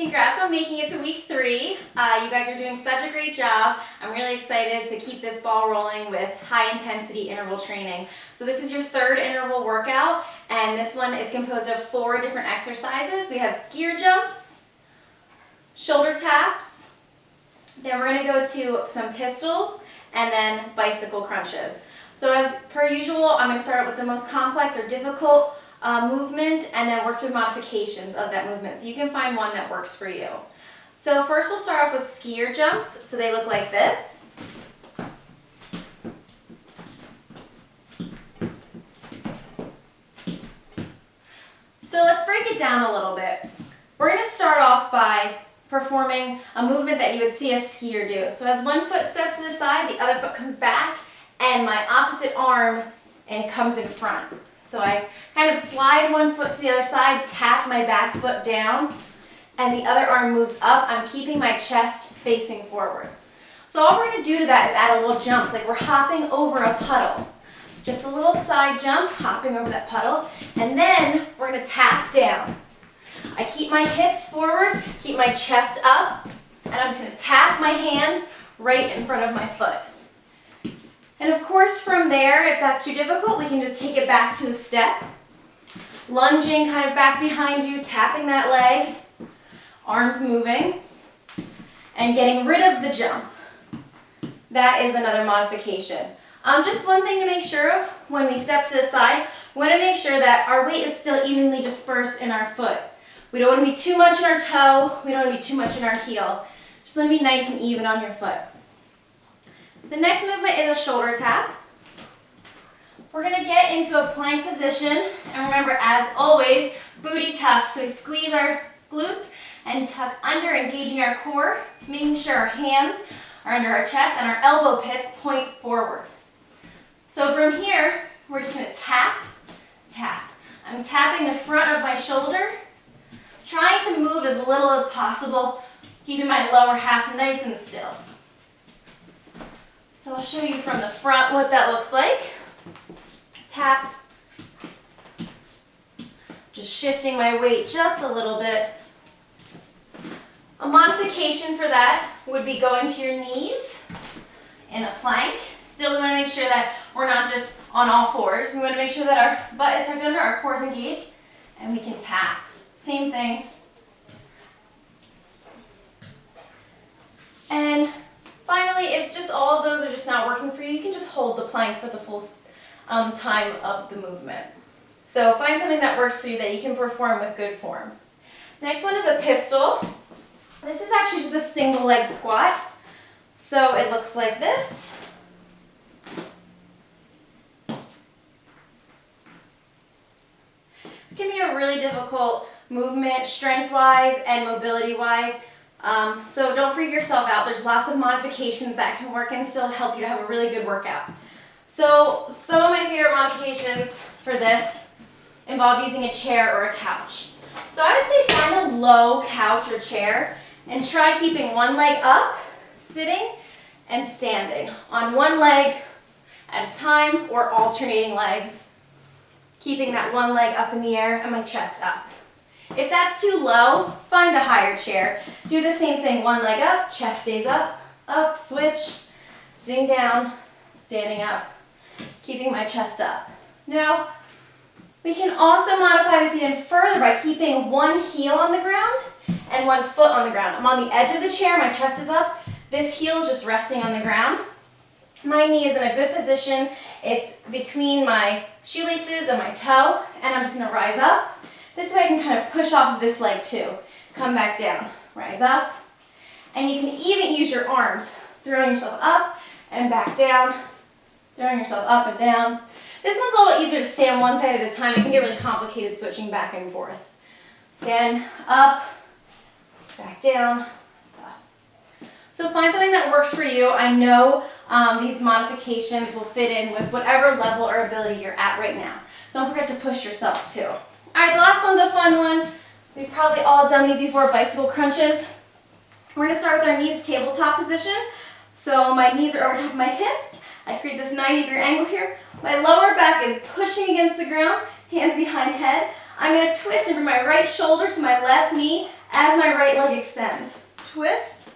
Congrats on making it to week 3. You guys are doing such a great job. I'm really excited to keep this ball rolling with high intensity interval training. So this is your 3rd interval workout, and this one is composed of 4 different exercises. We have skier jumps, shoulder taps, then we're going to go to some pistols, and then bicycle crunches. So as per usual, I'm going to start out with the most complex or difficult movement and then work through modifications of that movement so you can find one that works for you. So first we'll start off with skier jumps. So they look like this. So let's break it down a little bit. We're going to start off by performing a movement that you would see a skier do. So as one foot steps to the side, the other foot comes back, and my opposite arm comes in front. So I kind of slide one foot to the other side, tap my back foot down, and the other arm moves up. I'm keeping my chest facing forward. So all we're going to do to that is add a little jump, like we're hopping over a puddle. Just a little side jump, hopping over that puddle, and then we're going to tap down. I keep my hips forward, keep my chest up, and I'm just going to tap my hand right in front of my foot. And of course from there, if that's too difficult, we can just take it back to the step. Lunging kind of back behind you, tapping that leg, arms moving, and getting rid of the jump. That is another modification. Just one thing to make sure of when we step to the side, we want to make sure that our weight is still evenly dispersed in our foot. We don't want to be too much in our toe, we don't want to be too much in our heel. Just want to be nice and even on your foot. The next movement is a shoulder tap. We're going to get into a plank position, and remember, as always, booty tuck. So we squeeze our glutes and tuck under, engaging our core, making sure our hands are under our chest and our elbow pits point forward. So from here, we're just going to tap, tap. I'm tapping the front of my shoulder, trying to move as little as possible, keeping my lower half nice and still. So I'll show you from the front what that looks like. Tap. Just shifting my weight just a little bit. A modification for that would be going to your knees in a plank. Still, we want to make sure that we're not just on all fours. We want to make sure that our butt is tucked under, our core is engaged, and we can tap. Same thing. And finally, if just all of those are just not working for you, you can just hold the plank for the full time of the movement. So find something that works for you that you can perform with good form. Next one is a pistol. This is actually just a single leg squat. So it looks like this. This can be a really difficult movement, strength-wise and mobility-wise. So don't freak yourself out. There's lots of modifications that can work and still help you to have a really good workout. So some of my favorite modifications for this involve using a chair or a couch. So I would say find a low couch or chair and try keeping one leg up, sitting, and standing on one leg at a time or alternating legs, keeping that one leg up in the air and my chest up. If that's too low, find a higher chair. Do the same thing, one leg up, chest stays up, switch, sitting down, standing up, keeping my chest up. Now, we can also modify this even further by keeping one heel on the ground and one foot on the ground. I'm on the edge of the chair, my chest is up, this heel is just resting on the ground. My knee is in a good position. It's between my shoelaces and my toe, and I'm just going to rise up. This way I can kind of push off of this leg too. Come back down, rise up. And you can even use your arms, throwing yourself up and back down, throwing yourself up and down. This one's a little easier to stay on one side at a time. It can get really complicated switching back and forth. Again, up, back down, up. So find something that works for you. I know these modifications will fit in with whatever level or ability you're at right now. Don't forget to push yourself too. All right, the last one's a fun one. We've probably all done these before, bicycle crunches. We're going to start with our knees tabletop position. So my knees are over top of my hips. I create this 90-degree angle here. My lower back is pushing against the ground, hands behind head. I'm going to twist and bring my right shoulder to my left knee as my right leg extends. Twist,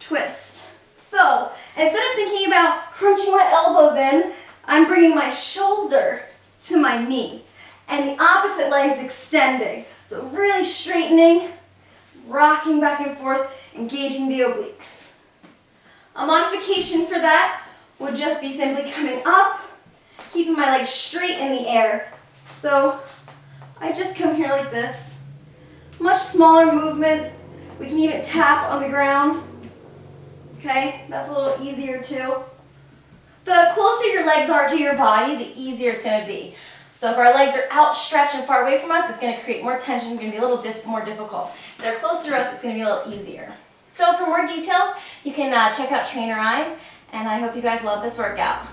twist. So instead of thinking about crunching my elbows in, I'm bringing my shoulder to my knee. And the opposite leg is extending. So really straightening, rocking back and forth, engaging the obliques. A modification for that would just be simply coming up, keeping my legs straight in the air. So I just come here like this. Much smaller movement. We can even tap on the ground. Okay, that's a little easier too. The closer your legs are to your body, the easier it's going to be. So if our legs are outstretched and far away from us, it's going to create more tension, it's going to be a little more difficult. If they're close to us, it's going to be a little easier. So for more details, you can check out Trainer Eyes, and I hope you guys love this workout.